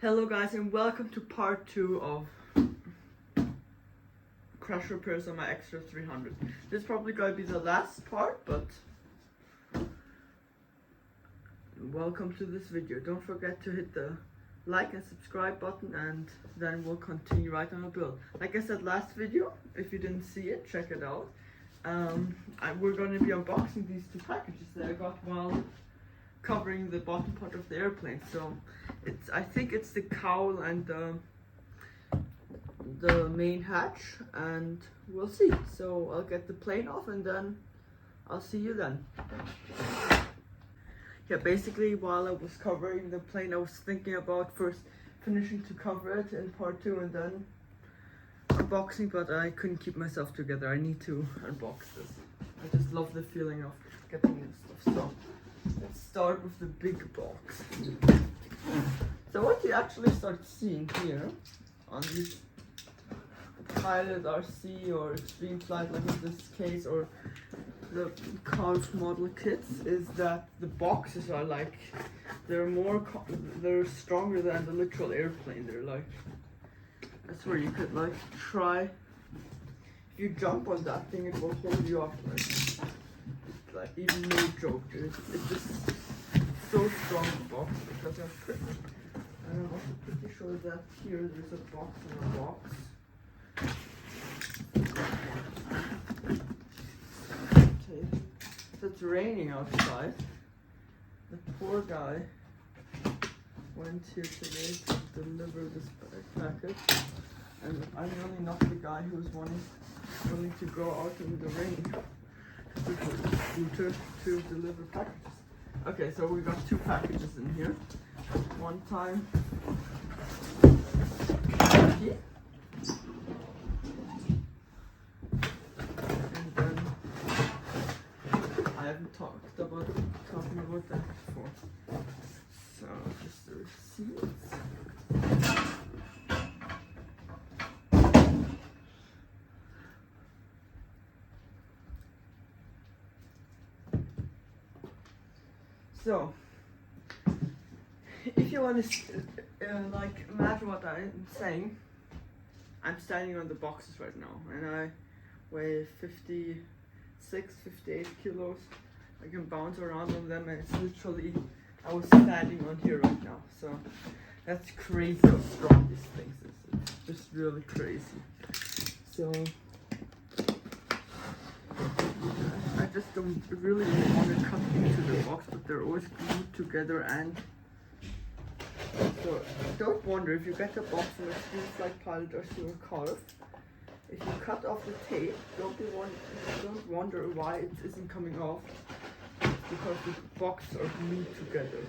Hello guys, and welcome to part 2 of crash repairs on my Extra 300. This is probably going to be the last part, but welcome to this video. Don't forget to hit the like and subscribe button, and then we'll continue right on the build. Like I said last video, if you didn't see it, check it out. We're going to be unboxing these two packages that I got while covering the bottom part of the airplane. So I think it's the cowl and the main hatch, and we'll see. So I'll get the plane off and then I'll see you then. Yeah, basically while I was covering the plane, I was thinking about first finishing to cover it in part 2 and then unboxing, but I couldn't keep myself together. I need to unbox this. I just love the feeling of getting this stuff. So let's start with the big box. So what you actually start seeing here on these Pilot RC or Extreme Flight, like in this case, or the Golf model kits, is that the boxes are like, they're stronger than the literal airplane. They're like, that's where you could like try, if you jump on that thing, it will hold you up like even no joke. It's just so strong, the box, because I'm also pretty sure that here there's a box in a box. Okay, so it's raining outside. The poor guy went here today to deliver this package, and I'm really not the guy who's willing to go out in the rain to deliver packages. Okay, so we got two packages in here. One time here, and then I haven't talking about that before. So just the receipts. So, if you want to like imagine what I'm saying, I'm standing on the boxes right now, and I weigh 56, 58 kilos. I can bounce around on them, and it's literally, I was standing on here right now. So that's crazy how strong these things is. It's just really crazy. So I just don't really want to cut into the box, but they're always glued together. And so don't wonder if you get a box from a Extreme Flight Pilot or Silver Golf. If you cut off the tape, don't wonder why it isn't coming off. It's because the boxes are glued together.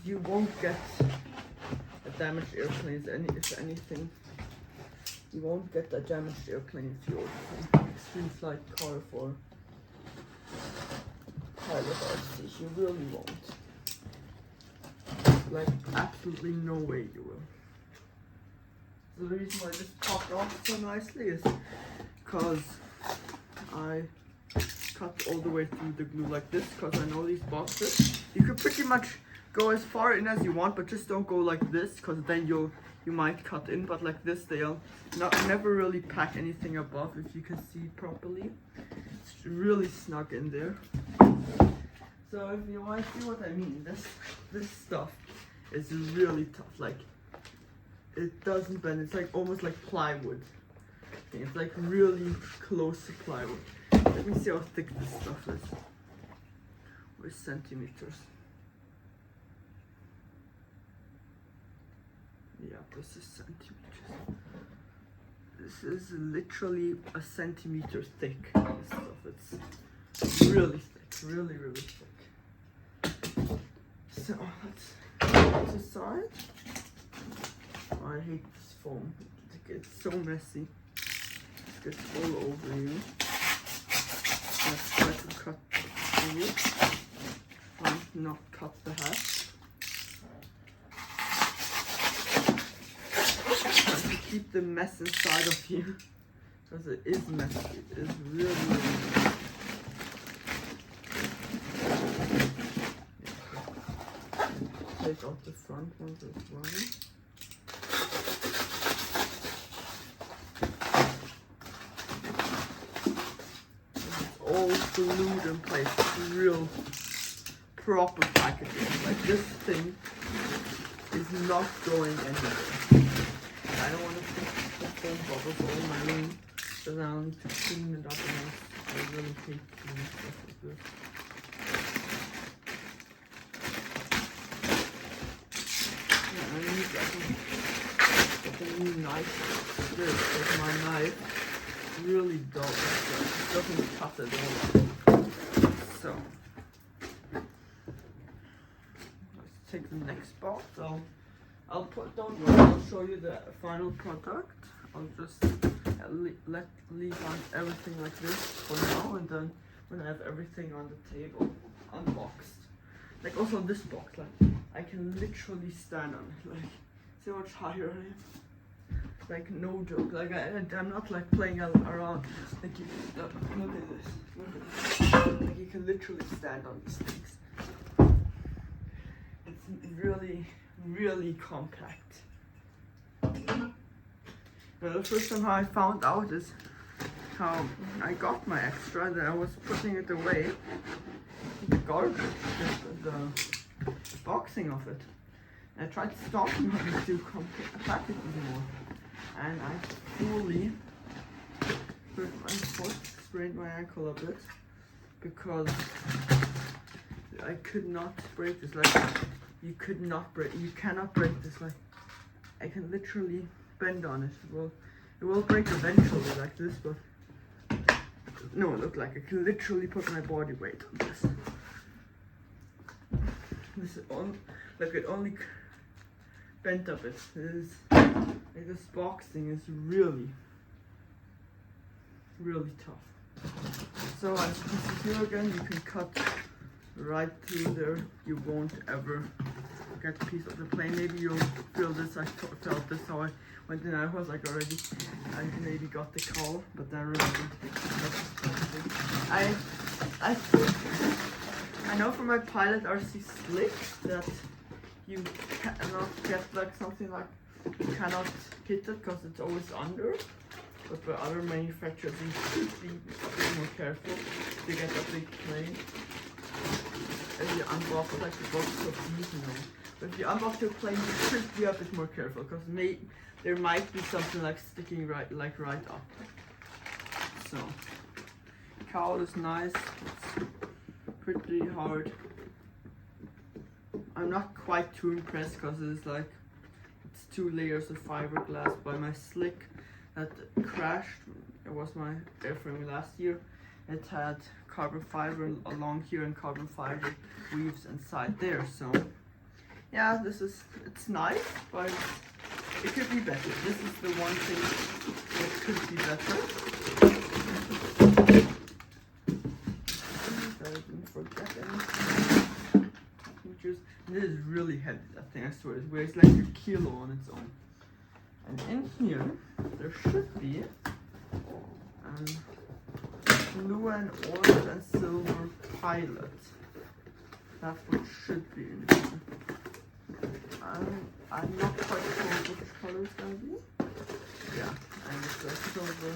You won't get a damaged airplane, if anything. You won't get a damaged airplane if you order from Extreme Flight Golf or Pilot RC. You really won't. Like, absolutely no way you will. So the reason why this popped off so nicely is because I cut all the way through the glue like this, because I know these boxes, you could pretty much go as far in as you want, but just don't go like this, because then you might cut in. But like this, they'll never really pack anything above, if you can see properly. It's really snug in there. So if you want to see what I mean, this stuff is really tough. Like, it doesn't bend. It's like almost like plywood. Okay, it's like really close to plywood. Let me see how thick this stuff is. Or centimeters. Yeah, this is centimeters. This is literally a centimeter thick. This stuff. It's really thick. Really, really thick. So let's put this aside. Oh, I hate this foam. It gets so messy. It gets all over you. Let's try to cut through it. And not cut the hat. Try to keep the mess inside of you, because it is messy. It is really, really messy. take off the front ones as well. It's all glued in place. It's real proper packaging. Like this thing is not going anywhere. I don't want to put foam bubbles all my room because I need to clean it up enough. I really hate cleaning stuff like this. Yeah, I need like a new knife. This is my knife. Really dull. It doesn't cut at all. So let's take the next box. I'll put, don't worry, I'll show you the final product. I'll just leave on everything like this for now, and then when I have everything on the table unboxed, like also this box, like I can literally stand on it, like see how much higher I am, like no joke, like I'm not like playing around, like you, look at this, like you can literally stand on these things. It's really compact. Now, the first time how I found out is how I got my extra, that I was putting it away in the garbage, the boxing of it. And I tried stopping it to pack it anymore, and I fully hurt my foot, sprained my ankle a bit because I could not break this. Like you cannot break this. Like I can literally bend on it. It will break eventually like this, but no, look, like I can literally put my body weight on this. This is on, like it only bent up. It is like this boxing is really tough. So as you can see here again, you can cut right through there. You won't ever get a piece of the plane. Maybe you'll feel this. I felt this how I went in. I was like already, I maybe got the call, but I really didn't. I know from my Pilot RC Slick that you cannot get like something like, you cannot hit it because it's always under. But for other manufacturers, you should be a bit more careful to get a big plane. If you unbox like the box of these, you know. But if you unbox your plane, you should be a bit more careful because there might be something like sticking right up. So, cowl is nice. It's pretty hard. I'm not quite too impressed because it's 2 layers of fiberglass. By my Slick that crashed, it was my airframe last year. It had carbon fiber along here and carbon fiber weaves inside there. So yeah, it's nice, but it could be better. This is the one thing that could be better. I didn't forget anything. This is really heavy, that thing, I swear. It weighs like a kilo on its own. And in here, there should be blue and orange and silver Pilot. That's what should be in here. I'm not quite sure which color it's gonna be. Yeah, and it's a silver.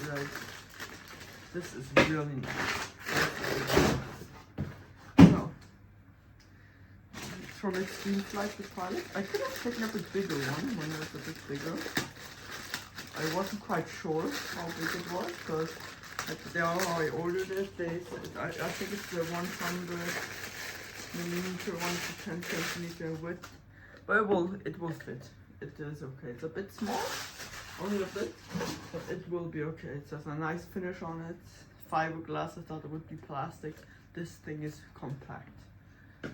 Like, this is really nice. So, from Extreme Flight to Pilot. I could have taken up a bigger one when it was a bit bigger. I wasn't quite sure how big it was because how I ordered it, they said, I think it's the 100 millimeter 1 to 10 centimeter width, but it will fit. It is okay. It's a bit small, only a bit, but it will be okay. It has a nice finish on it. Fiberglass. I thought it would be plastic. This thing is compact.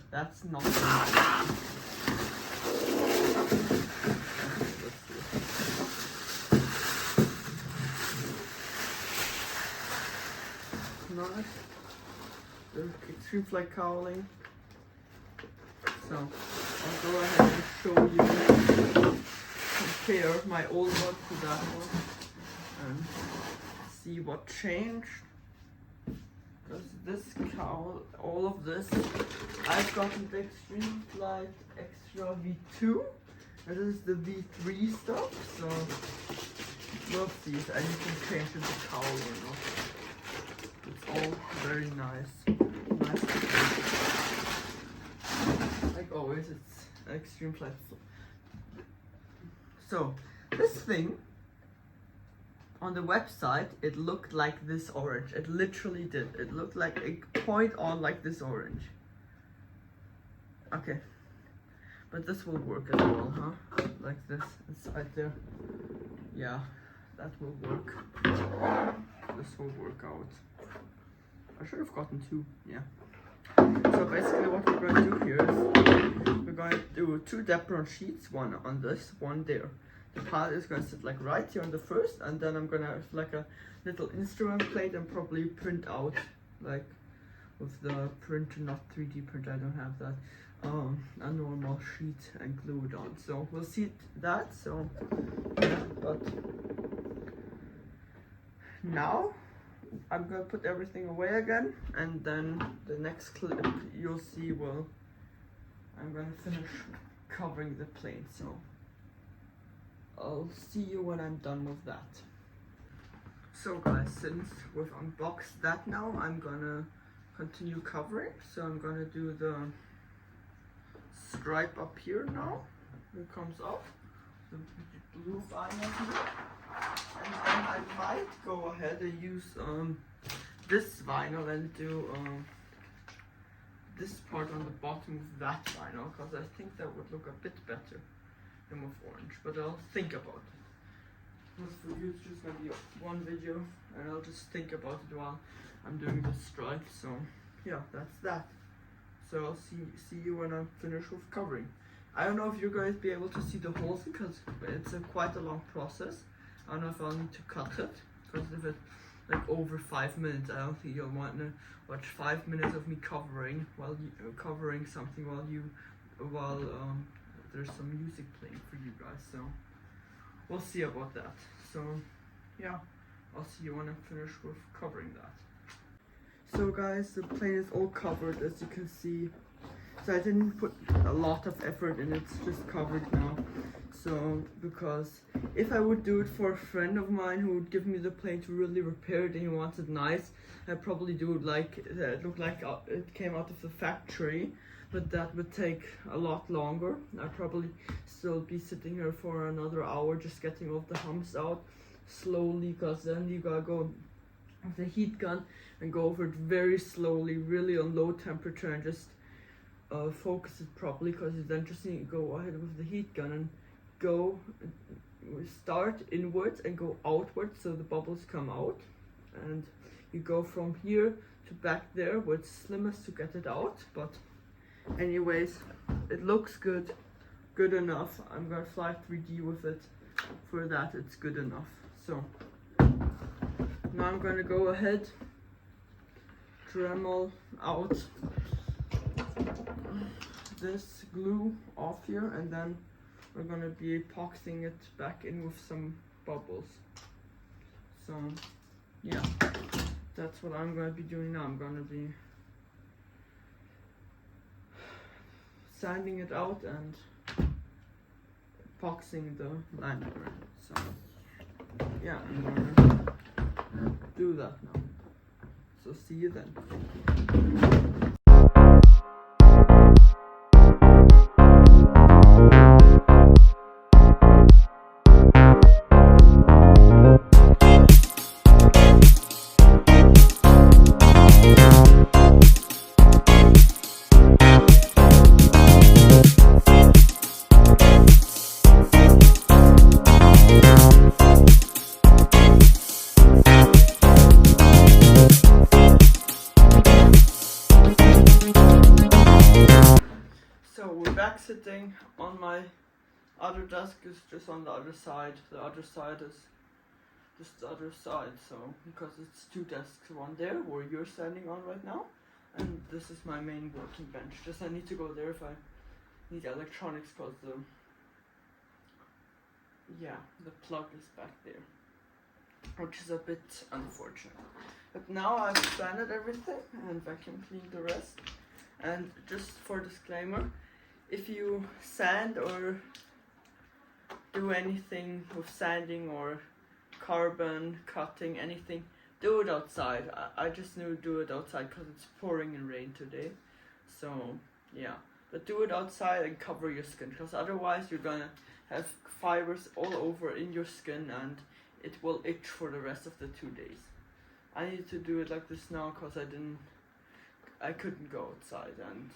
That's not. Nice. The Extreme Flight cowling. So I'll go ahead and show you, compare my old one to that one and see what changed. this cowl, all of this, I've gotten the Extreme Flight Extra V2, and this is the V3 stuff, so we'll see if anything changes the cowl or not. It's all very nice. Like always, it's an Extreme Flight. So, this thing, on the website, it looked like this orange. It literally did. It looked like a point on like this orange. Okay. But this will work as well, huh? Like this inside there. Yeah, that will work. This will work out. I should have gotten two, yeah. So basically what we're going to do here is we're going to do two Depron sheets, one on this, one there. The part is going to sit like right here on the first, and then I'm going to have like a little instrument plate and probably print out like with the printer, not 3D printer, I don't have that, a normal sheet and glue it on. So we'll see that, so yeah, but now I'm going to put everything away again, and then the next clip you'll see, well, I'm going to finish covering the plane, so I'll see you when I'm done with that. So guys, since we've unboxed that now, I'm gonna continue covering. So I'm gonna do the stripe up here now. It comes up, the blue vinyl here. And then I might go ahead and use this vinyl and do this part on the bottom of that vinyl, because I think that would look a bit better than with orange, but I'll think about it. Because for you it's just gonna be one video, and I'll just think about it while I'm doing the stripe. So yeah, that's that. So I'll see you when I'm finished with covering. I don't know if you're going to be able to see the whole thing, because it's quite a long process. I don't know if I'll need to cut it, because if it's like over 5 minutes, I don't think you'll want to watch 5 minutes of me covering while covering something while there's some music playing for you guys. So we'll see about that. So yeah, I'll see you when I'm finished with covering that. So guys, the plane is all covered, as you can see. So I didn't put a lot of effort in it, it's just covered now. So, because if I would do it for a friend of mine who would give me the plane to really repair it and he wants it nice, I'd probably do it like it looked like it came out of the factory, but that would take a lot longer. I'd probably still be sitting here for another hour just getting all the humps out slowly, because then you gotta go with the heat gun and go over it very slowly, really on low temperature, and just focus it properly, because you then just need to go ahead with the heat gun and go start inwards and go outwards so the bubbles come out, and you go from here to back there where it's slimmest to get it out. But anyways, it looks good enough. I'm gonna fly 3D with it. For that, it's good enough. So now I'm gonna go ahead, Dremel out this glue off here, and then we're gonna be epoxying it back in with some bubbles. So yeah, that's what I'm gonna be doing now. I'm gonna be sanding it out and epoxying the liner. So yeah, I'm gonna do that now. So see you then. Sitting on my other desk is just on the other side. The other side is just the other side. So because it's two desks, one there where you're standing on right now, and this is my main working bench. Just I need to go there if I need electronics, because the plug is back there. which is a bit unfortunate. But now I've sanded everything and vacuum cleaned the rest. And just for disclaimer, if you sand or do anything with sanding or carbon cutting, anything, do it outside. I just knew do it outside because it's pouring in rain today. So yeah, but do it outside and cover your skin, because otherwise you're gonna have fibers all over in your skin and it will itch for the rest of the 2 days. I need to do it like this now because I couldn't go outside, and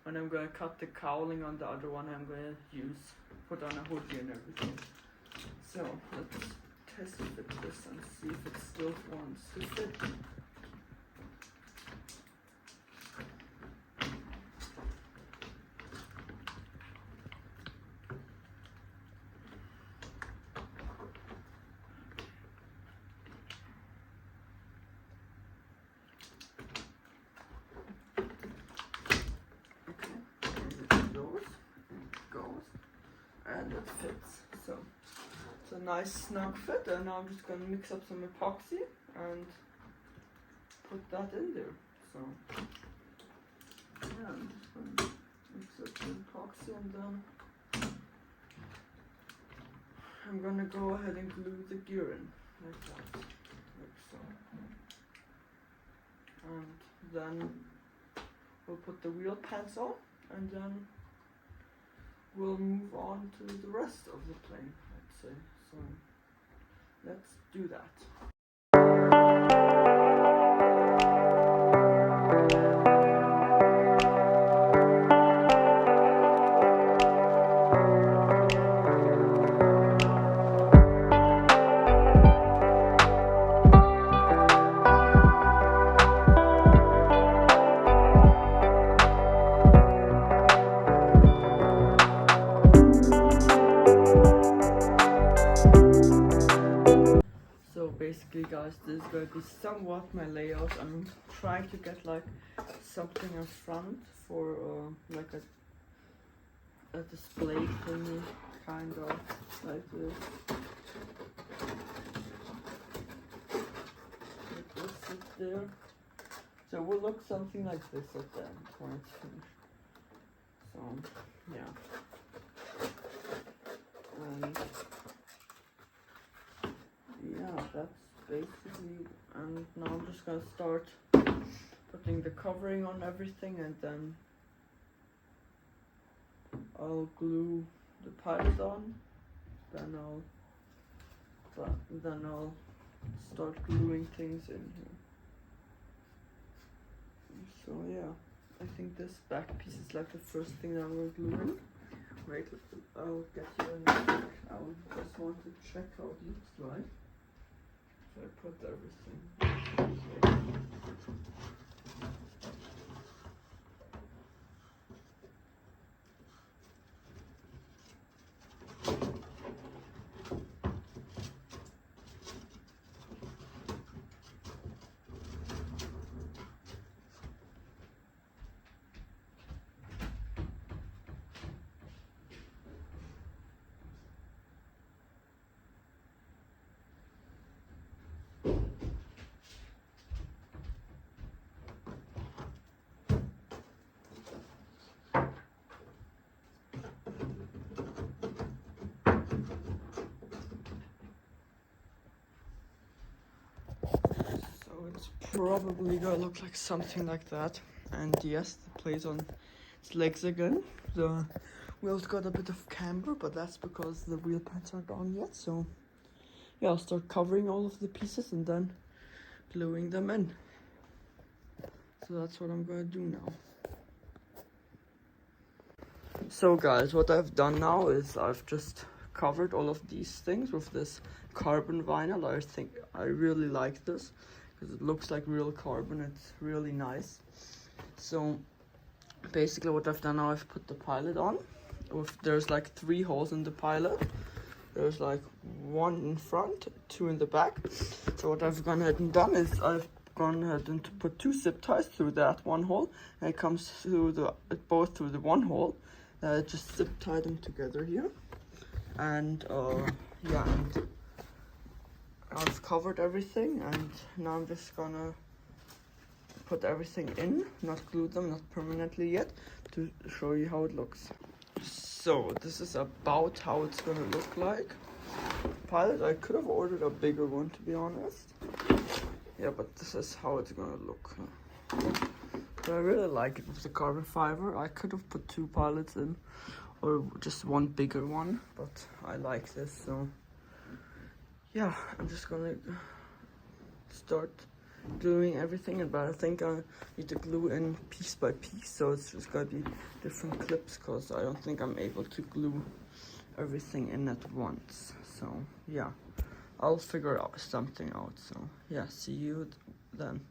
when I'm gonna cut the cowling on the other one, I'm gonna put on a hoodie and everything. So let's test fit this and see if it still wants to fit. And it fits. So it's a nice snug fit, and now I'm just gonna mix up some epoxy and put that in there. So yeah, I'm just gonna mix up the epoxy, and then I'm gonna go ahead and glue the gear in like that, like so. And then we'll put the wheel pants on, and then we'll move on to the rest of the plane, let's say. So let's do that. Basically guys, this is going to be somewhat my layout. I'm trying to get like something in front for like a display thingy, kind of like this. Like this sit there. So it will look something like this at the end when it's finished. So yeah. And yeah, that's basically, and now I'm just gonna start putting the covering on everything, and then I'll glue the pilot on, then I'll start gluing things in here. So yeah, I think this back piece is like the first thing that we're gluing. Wait, I'll get you in a sec. I just want to check how it looks like. So I put everything. It's probably gonna look like something like that. And yes, the plate's on its legs again. The wheel's got a bit of camber, but that's because the wheel pants aren't on yet. So yeah, I'll start covering all of the pieces and then gluing them in. So that's what I'm gonna do now. So guys, what I've done now is I've just covered all of these things with this carbon vinyl. I think I really like this because it looks like real carbon. It's really nice. So basically what I've done now, I've put the pilot on. There's like 3 holes in the pilot. There's like 1 in front, 2 in the back. So what I've gone ahead and done is I've gone ahead and put 2 zip ties through that 1 hole, and it comes through both through the 1 hole. Just zip tie them together here, and yeah, and I've covered everything, and now I'm just gonna put everything in, not glue them, not permanently yet, to show you how it looks. So this is about how it's gonna look like. Pilot, I could have ordered a bigger one, to be honest. Yeah, but this is how it's gonna look. But I really like it with the carbon fiber. I could have put 2 pilots in, or just one bigger one, but I like this, so yeah, I'm just gonna start gluing everything in, but I think I need to glue in piece by piece, so it's just gonna be different clips, because I don't think I'm able to glue everything in at once. So yeah, I'll figure out something out. So yeah, see you then.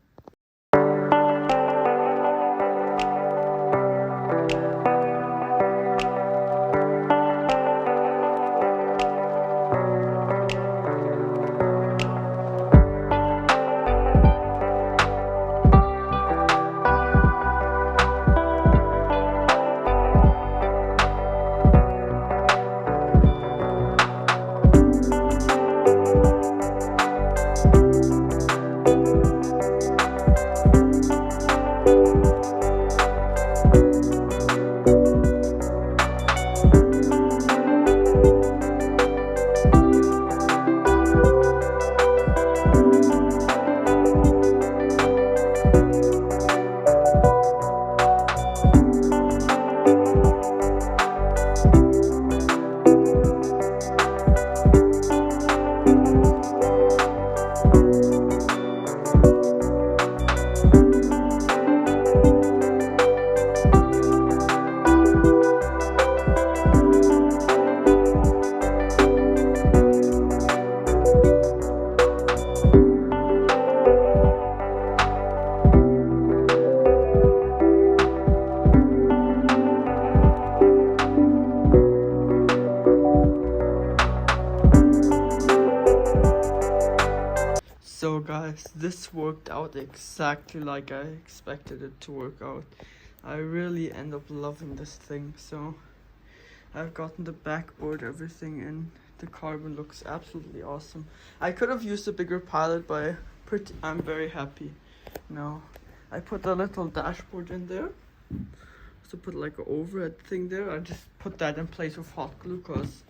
So guys, this worked out exactly like I expected it to work out. I really end up loving this thing. So I've gotten the backboard, everything in. The carbon looks absolutely awesome. I could have used a bigger pilot, but I'm very happy. Now I put a little dashboard in there. So put like an overhead thing there. I just put that in place with hot glue, cause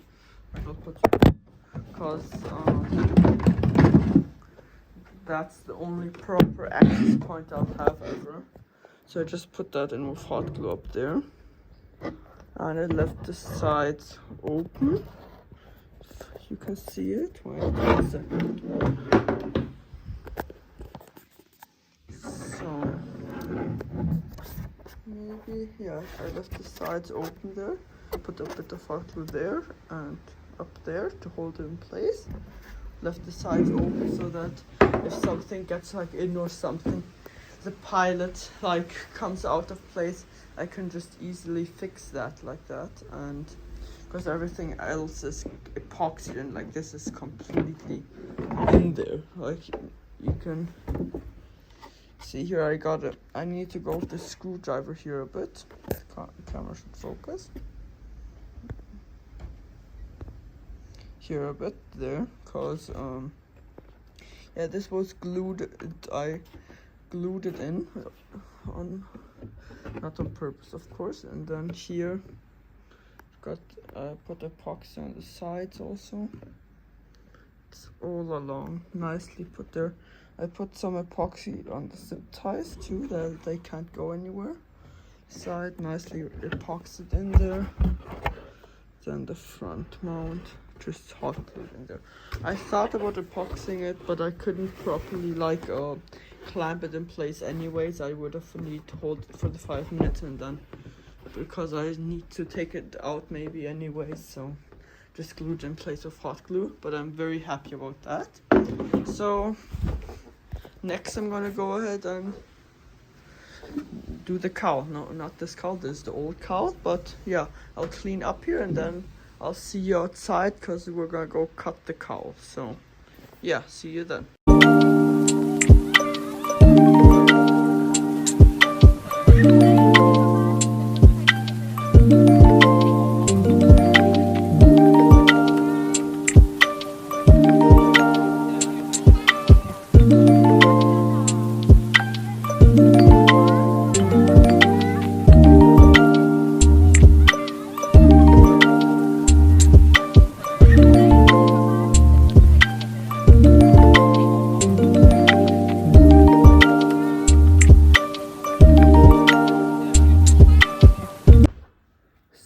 that's the only proper access point I'll have ever. So I just put that in with hot glue up there. And I left the sides open. If you can see it. Wait a second. So maybe, yeah, I left the sides open there. Put a bit of hot glue there and up there to hold it in place. Left the sides open so that if something gets like in or something, the pilot like comes out of place, I can just easily fix that like that. And because everything else is epoxied and like this is completely in there, like you can see here. I need to go with the screwdriver here a bit. The camera should focus here a bit there, cause yeah, this was glued. I glued it in on, not on purpose of course. And then here got put epoxy on the sides also. It's all along nicely put there. I put some epoxy on the zip ties too, that they can't go anywhere. Side nicely epoxied in there. Then the front mount just hot glued in there. I thought about epoxying it, but I couldn't properly like clamp it in place anyways. I would have need to hold it for the 5 minutes, and then because I need to take it out maybe anyways, so just glued in place with hot glue. But I'm very happy about that. So next I'm gonna go ahead and do the cowl. No, not this cowl, this is the old cowl. But yeah, I'll clean up here and then I'll see you outside, because we're gonna go cut the cowl. So yeah, see you then.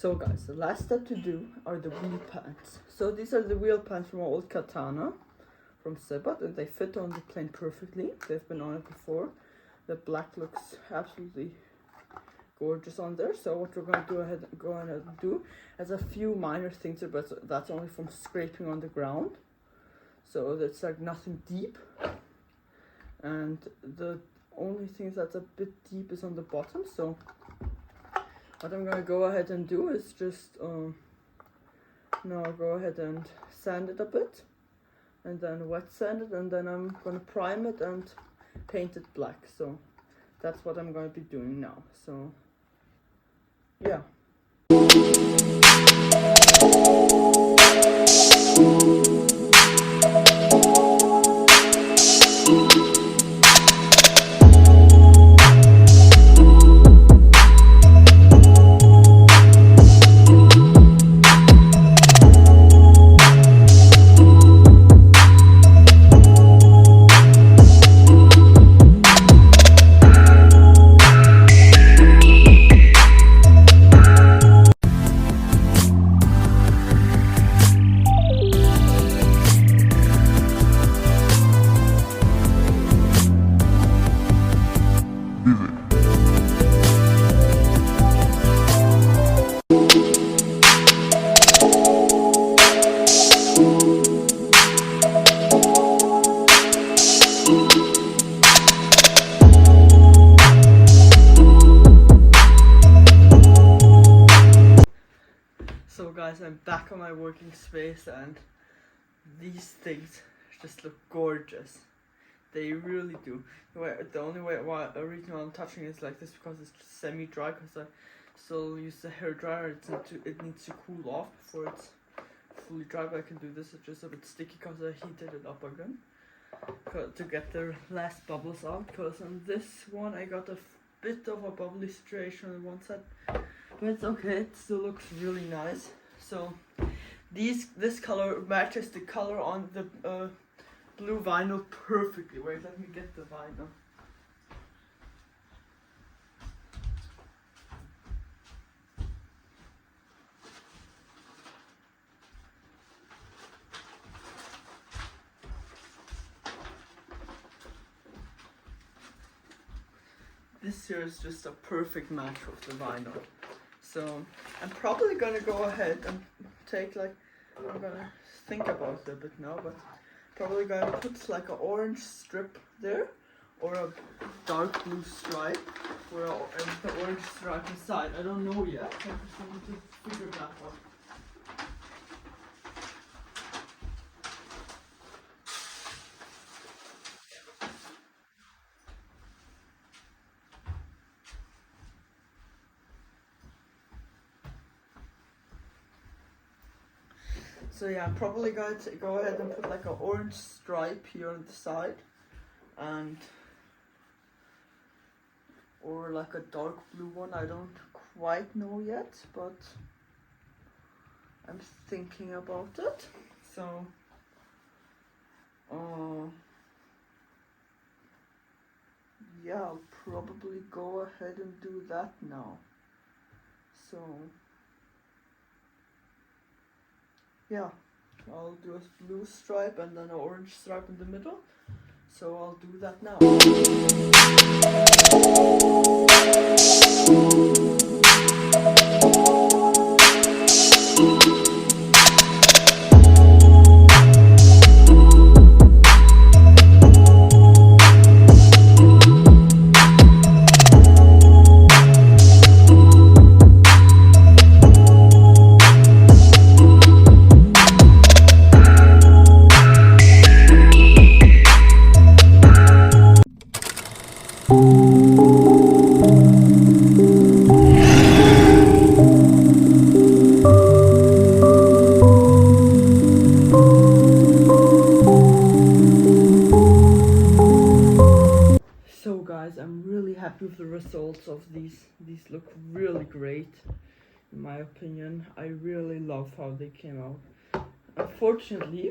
So guys, the last step to do are the wheel pants. So these are the wheel pants from our old katana from Sebat, and they fit on the plane perfectly. They've been on it before. The black looks absolutely gorgeous on there. So what we're going to go ahead and do is a few minor things, but that's only from scraping on the ground. So that's like nothing deep. And the only thing that's a bit deep is on the bottom. So what I'm gonna go ahead and do is just now go ahead and sand it a bit, and then wet sand it, and then I'm gonna prime it and paint it black. So that's what I'm gonna be doing now. So yeah. So guys, I'm back on my working space, and these things just look gorgeous. They really do. The only reason why I'm touching it is like this because it's semi-dry, because I still use the hair dryer. It needs to cool off before it's fully dry, but I can do this. It's just a bit sticky because I heated it up again to get the last bubbles out, because on this one I got a bit of a bubbly situation on one side, but it's okay. It still looks really nice. So this color matches the color on the blue vinyl perfectly. Wait, let me get the vinyl. This here is just a perfect match with the vinyl. So I'm probably gonna go ahead and take I'm gonna think about it a bit now, but probably gonna put like an orange strip there, or a dark blue stripe, or the orange stripe inside. I don't know yet. I just need to figure that out. So yeah, I'm probably going to go ahead and put like an orange stripe here on the side, and or like a dark blue one. I don't quite know yet, but I'm thinking about it. So yeah, I'll probably go ahead and do that now. So yeah, I'll do a blue stripe and then an orange stripe in the middle. So I'll do that now. I'm really happy with the results of these. These look really great, in my opinion. I really love how they came out. Unfortunately,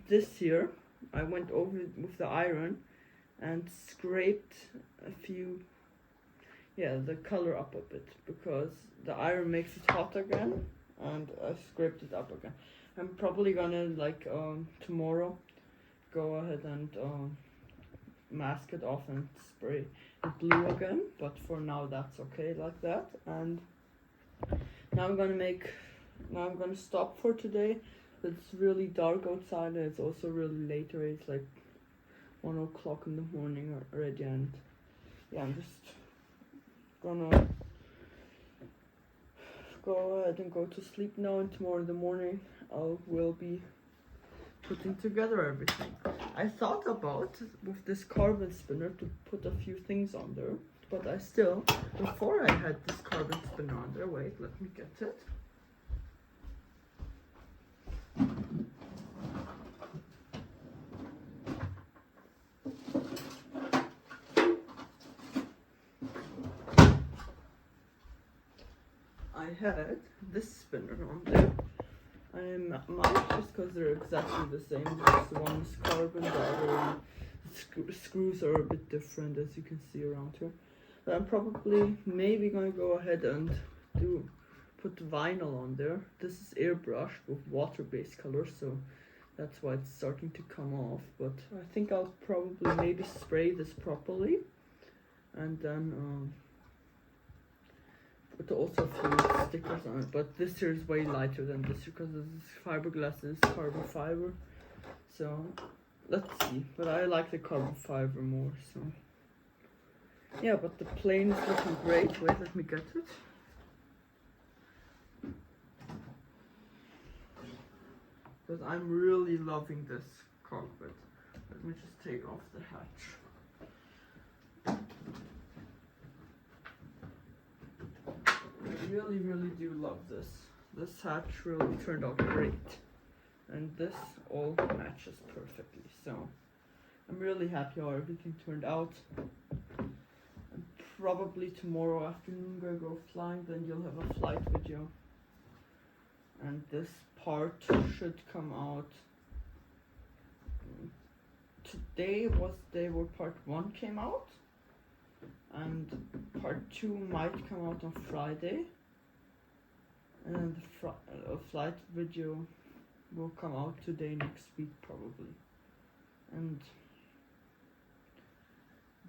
this year I went over it with the iron and scraped a few, the color up a bit, because the iron makes it hot again, and I scraped it up again. I'm probably gonna like tomorrow go ahead and mask it off and spray it blue again, but for now that's okay like that. And now I'm gonna stop for today. It's really dark outside, and it's also really late already. It's like 1 o'clock in the morning already, and yeah, I'm just gonna go ahead and go to sleep now, and tomorrow in the morning I will be putting together everything. I thought about with this carbon spinner to put a few things on there, but I still, before I had this carbon spinner on there, wait, let me get it. I had this spinner on there. I might, just because they're exactly the same. Just one is carbon, the other screws are a bit different, as you can see around here. But I'm probably maybe gonna go ahead and put vinyl on there. This is airbrushed with water-based colors, so that's why it's starting to come off. But I think I'll probably maybe spray this properly, and then put also a few stickers on it. But this here is way lighter than this because this is fiberglass and it's carbon fiber. So let's see. But I like the carbon fiber more. So yeah, but the plane is looking great. Wait, let me get it. Because I'm really loving this cockpit. Let me just take off the hatch. I really do love this. This hatch really turned out great. And this all matches perfectly. So I'm really happy how everything turned out. And probably tomorrow afternoon gonna go flying, then you'll have a flight video. And this part should come out. Today was the day where part 1 came out, and part 2 might come out on Friday, and the flight video will come out today, next week probably, and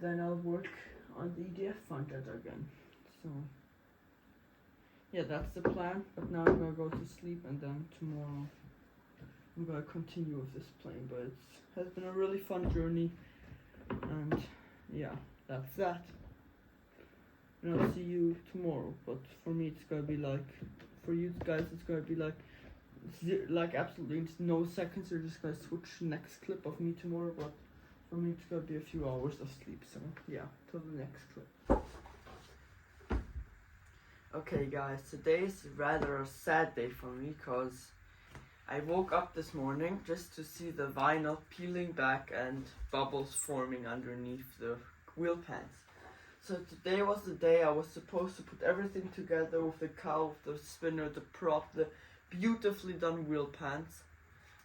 then I'll work on the EDF front end again. So yeah, that's the plan. But now I'm gonna go to sleep, and then tomorrow I'm gonna continue with this plane. But it has been a really fun journey, and yeah, that's that. And I'll see you tomorrow. But for me, it's gonna be like, for you guys, it's gonna be like absolutely no seconds. You're just gonna switch next clip of me tomorrow. But for me, it's gonna be a few hours of sleep. So yeah, till the next clip. Okay guys, today is rather a sad day for me because I woke up this morning just to see the vinyl peeling back and bubbles forming underneath the wheel pans. So today was the day I was supposed to put everything together with the cowl, the spinner, the prop, the beautifully done wheel pans.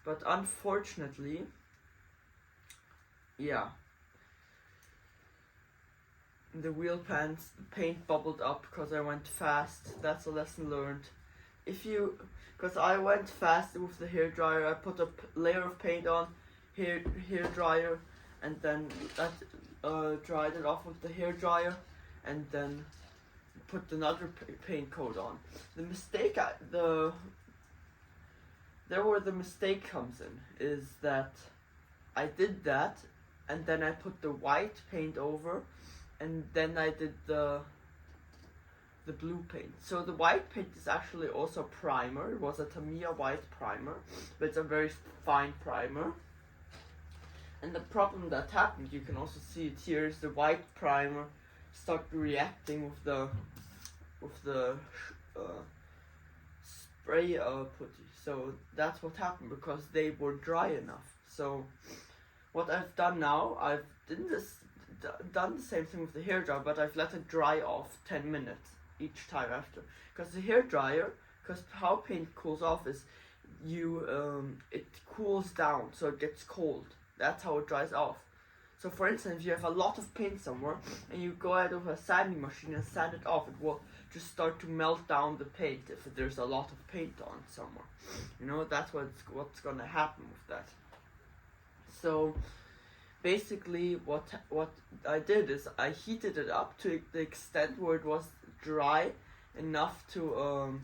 But unfortunately, yeah, the wheel pans, the paint bubbled up because I went fast. That's a lesson learned. Because I went fast with the hair dryer, I put a layer of paint on, hair dryer, and then that dried it off with the hair dryer, and then put another paint coat on. The mistake, where the mistake comes in is that I did that, and then I put the white paint over, and then I did the blue paint. So the white paint is actually also primer. It was a Tamiya white primer, but it's a very fine primer. And the problem that happened, you can also see it here, is the white primer started reacting with the spray putty. So that's what happened, because they were dry enough. So what I've done now, I've done the same thing with the hair dryer, but I've let it dry off 10 minutes each time after. Because the hair dryer, because how paint cools off is it cools down, so it gets cold. That's how it dries off. So for instance, if you have a lot of paint somewhere and you go out of a sanding machine and sand it off, it will just start to melt down the paint if there's a lot of paint on somewhere. You know, that's what's gonna happen with that. So basically what I did is I heated it up to the extent where it was dry enough to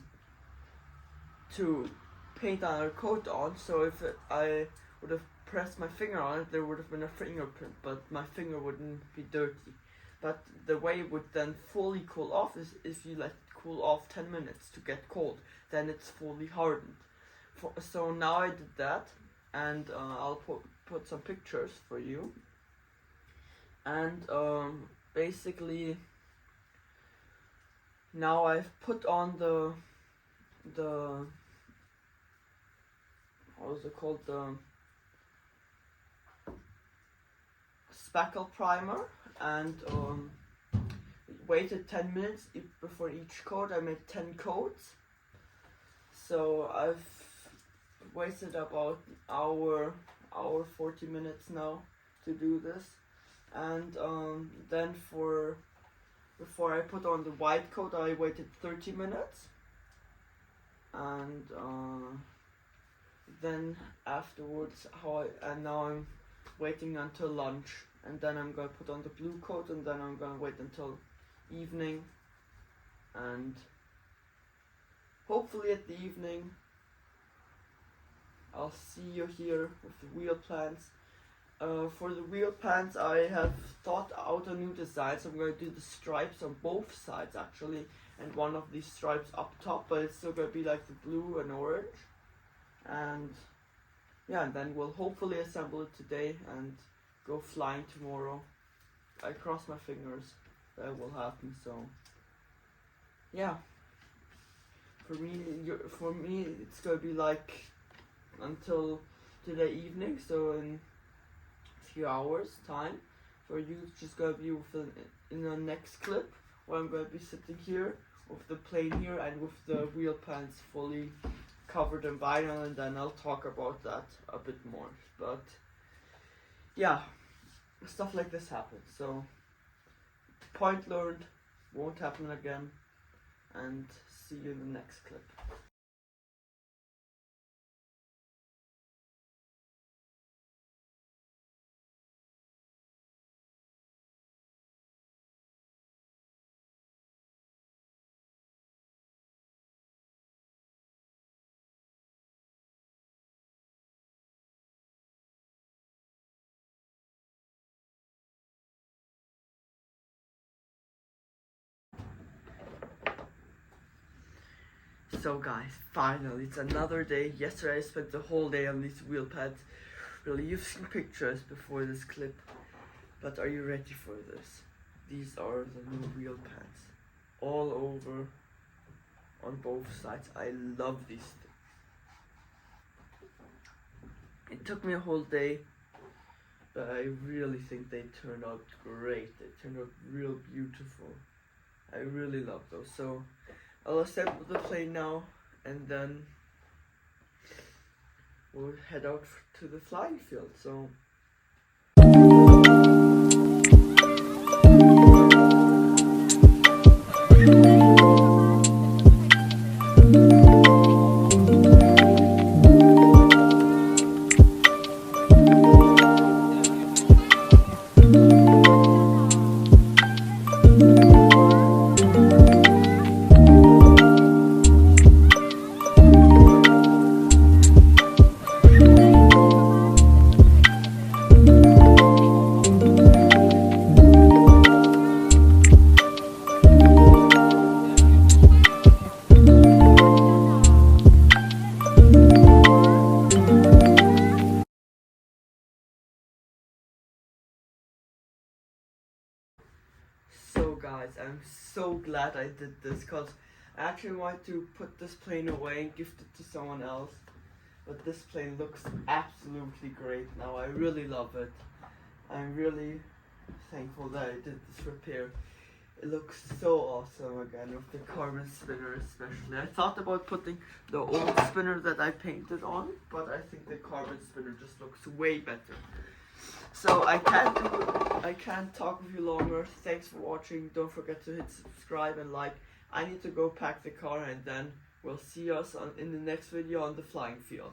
paint another coat on. So if I would have pressed my finger on it, there would have been a fingerprint, but my finger wouldn't be dirty. But the way it would then fully cool off is if you let it cool off 10 minutes to get cold, then it's fully hardened. So now I did that, and I'll put some pictures for you. And basically now I've put on the what is it called, the spackle primer, and waited 10 minutes before each coat. I made 10 coats, so I've wasted about hour 40 minutes now to do this. And then before I put on the white coat, I waited 30 minutes, and then afterwards and now I'm waiting until lunch, and then I'm gonna put on the blue coat, and then I'm gonna wait until evening, and hopefully at the evening I'll see you here with the wheel plants. For the wheel pants, I have thought out a new design, so I'm going to do the stripes on both sides actually, and one of these stripes up top, but it's still going to be like the blue and orange. And yeah, and then we'll hopefully assemble it today and go flying tomorrow. I cross my fingers that will happen. So yeah, for me it's going to be like until today evening, so in few hours time. For you, it's just gonna be in the next clip where I'm gonna be sitting here with the plane here and with the wheel pants fully covered in vinyl, and then I'll talk about that a bit more. But yeah, stuff like this happens, so point learned, won't happen again, and see you in the next clip. So guys, finally, it's another day. Yesterday I spent the whole day on these wheel pads. Really, you've seen pictures before this clip, but are you ready for this? These are the new wheel pads, all over, on both sides. I love these things. It took me a whole day, but I really think they turned out great. They turned out real beautiful. I really love those. So I'll assemble the plane now, and then we'll head out to the flying field. So guys, I'm so glad I did this, because I actually wanted to put this plane away and gift it to someone else, but this plane looks absolutely great now. I really love it. I'm really thankful that I did this repair. It looks so awesome again with the carbon spinner especially. I thought about putting the old spinner that I painted on, but I think the carbon spinner just looks way better. So I can't talk with you longer. Thanks for watching. Don't forget to hit subscribe and like. I need to go pack the car, and then we'll see us in the next video on the flying field.